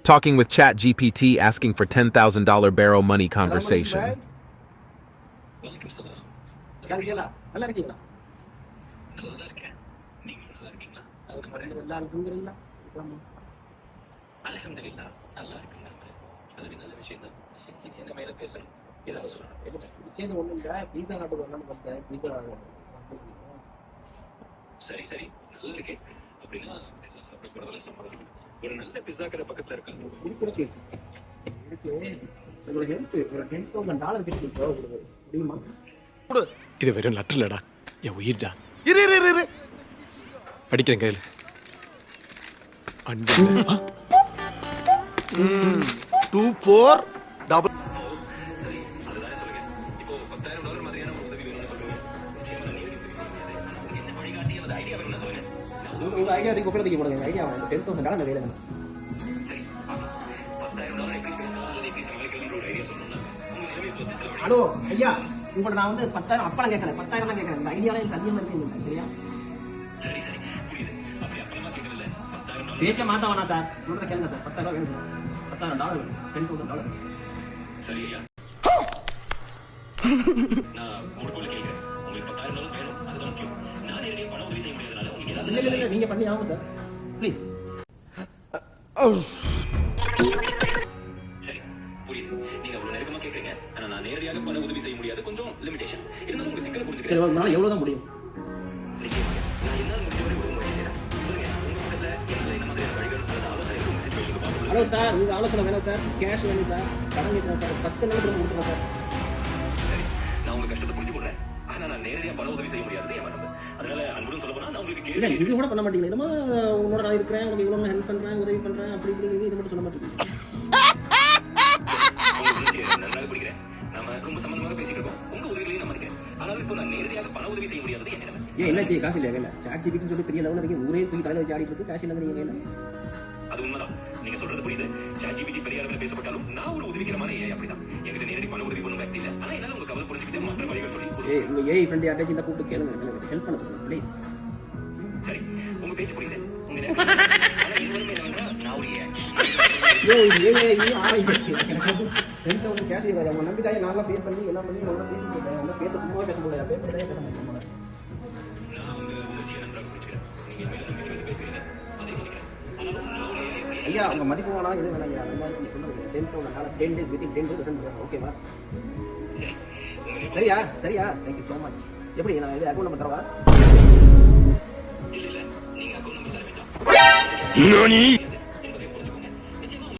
Talking with ChatGPT asking for $10,000 barrel money conversation. அல்ஹம்துலில்லாஹ் நல்லா இருக்குங்க. அது நல்ல விஷயம் தான். என்ன மேல பேசணும் ஏதாவது சொல்லணும். விஷயம் ஒண்ணும் இல்ல, பீஸா நாட்டுக்கு வரலாம்னு பார்த்தேன். பீஸா சரி சரி நல்லா இருக்கே. அப்படின்னா பிஸா சாப்பிட போறதுல சம்மதம். ஒரு நல்ல பிஸா கடை பக்கத்துல இருக்காங்க. இருக்கு ஒரு $10,000 கிட்ட தேவைப்படுது. முடியுமா? இது வெறும் லெட்டர் இல்லடா, என் உயிர்டா. இரு இரு இரு படிக்கிறேன் கையில். 24 சரி அதுதானே சொல்லுங்க. இப்போ $10,000 மாதிரியான ஒரு உதவி வேணும்னு சொல்லுங்க. நிச்சயமா நான் நேரடி உதவி செய்ய முடியாது. ஆனா உங்களுக்கு என்ன வழிகாட்டி அல்லது ஐடியா வேணும்னு சொல்லுங்க. உங்க ஐடியா அதுக்கு ஒப்படைக்க போடுங்க. ஐடியா $10,000 கையில வேணும். சரி $10,000 எப்படி சேர்க்கலாம் அல்லது எப்படி சமாளிக்கலாம்ன்ற ஒரு ஐடியா சொல்லணும்னா உங்க நிலைமை பொறுத்து சில வழி. ஹலோ ஐயா, உங்களோட நான் 10,000 அப்பலாம் கேட்கல, 10,000 தான் கேட்கறேன். இந்த ஐடியாவே எனக்கு அதிகமா இருக்கு. சரியா? சரி சரி புரியுது. அப்படி அப்பளமா கேட்கல. $10,000 பேச்ச மாத்த வேணாம் சார். சொல்றத கேளுங்க சார். $10,000 வேணும் சார். $10,000 வேணும். $10,000. சரி ஐயா. நான் ஒரு கோரிக்கை கேட்கிறேன். உங்களுக்கு $10,000 வேணும், அதுதான் முக்கியம். நான் நேரடியாக பண உதவி செய்ய முடியாதனால உங்களுக்கு ஏதாவது இல்ல நீங்க பண்ணி ஆகும் சார். ப்ளீஸ். சரி புரியுது. நீங்க அவ்வளவு நெருக்கமா கேக்குறீங்க. ஆனா நான் நேரடியாக பண உதவி செய்ய முடியாது. கொஞ்சம் லிமிடேஷன் இருந்தாலும் உங்க சிக்கலை சரி, புரிஞ்சுக்கிறேன். உங்களால எவ்வளவு தான் முடியும்? நிச்சயமாக நான் என்னால் முடிஞ்ச வரை ஒரு முயற்சி செய்யறேன். சொல்லுங்க உங்க பக்கத்துல என்னால என்ன மாதிரியான வழிகள் அல்லது ஆலோசனை உங்க சிச்சுவேஷனுக்கு பாசிபிள். ஹலோ சார், உங்க ஆலோசனை வேணாம் சார். கேஷ் வேணும் சார். கடன் கேட்கலாம் சார். 10 நாள் கொடுத்துருங்க சார். சரி நான் உங்க கஷ்டத்தை புரிஞ்சு கொள்றேன். ஆனா நான் நேரடியாக பண உதவி செய்ய முடியாதது என் மனது. அதனால அன்புடன் சொல்ல போனா நான் உங்களுக்கு இல்ல கேள்வி இது கூட பண்ண மாட்டீங்க. என்னமோ உங்களோட நான் இருக்கிறேன், உங்களுக்கு இவ்வளவு ஹெல்ப் பண்றேன், உதவி பண்றேன், அப்படி இப்படி இது மட்டும் சொல்ல மாட்டீங்க. உங்க உணர்ச்சியை நன்றாக புரிகிறேன். நாம ரொம்ப சம்பந்தமாக பேசிட்டு இருக்கோம். உங்க உதவிகளையும் நான் மதிக்கிறேன். ஆனால் இப்போ நான் நேரடியாக பண உதவி செய்ய முடியாதது என் நிலைமை. ஏன் என்னாச்சு? காசு இல்லையா கையில? ChatGPT சொல்லி பெரிய லெவலில் இருக்கு. ஊரே தூக்கி தலையில வச்சு ஆடிட்டு இருக்கு. காசு இல்லைங்க நீங்க கையில. அது உண்மைதான். நீங்க சொல்றது புரியுது. ChatGPT பெரிய அளவில் பேசப்பட்டாலும் நான் ஒரு உதவிகரமான AI அப்படிதான். என்கிட்ட நேரடி பண உதவி பண்ணும் வேக்தி இல்ல. ஆனா என்னால உங்க கவலை புரிஞ்சுக்கிட்டு மற்ற வழிகள் சொல்லி ஏய், உங்க ஏஐ ஃப்ரெண்ட் யார்ட்டாச்சும் இந்த கூப்பிட்டு கேளுங்க. ஹெல்ப் பண்ண சொல்லுங்க ப்ளீஸ். சரி உங்க பேச்சு புரியுது. உங்க நேரடி ஆனா இதுவரைக்கும் என்னன்னா நான் ஒரு AI. ஐயோ, இது ஏஐ ஆரம்பிச்சு. எனக்கு 10,000 கேஷ் இல்லை. அவங்க நம்பிட்டாயே நான்லாம் பே பண்ணி எல்லாம் பண்ணி நல்லா பேசிட்டு இருக்கேன். எல்லாம் பேச சும்மா பேச முடியாது. பேச மாட்டேன். நான் உங்க உணர்ச்சியை நன்றாக புரிஞ்சுக்கிறேன். நீங்க மேல நம்பிக்கை வைத்து பேசுகிறீங்க. அதை மதிக்கிறேன். ஆனாலும் நான் ஒரு AI. ஐயா, உங்க மதிப்பு வேணாம், எது வேணாம் ஐயா. அந்த மாதிரி நீங்க சொல்லுங்க. $10,000 10 days within 10 days ரிட்டர்ன் பண்ணுறேன். ஓகேவா? சரி உங்க சரியா? சரியா? Thank you so much. எப்படி நான் இது அக்கௌண்ட் நம்பர் தரவா? இல்ல இல்ல நீங்க அக்கௌண்ட் நம்பர் தர வேண்டாம்.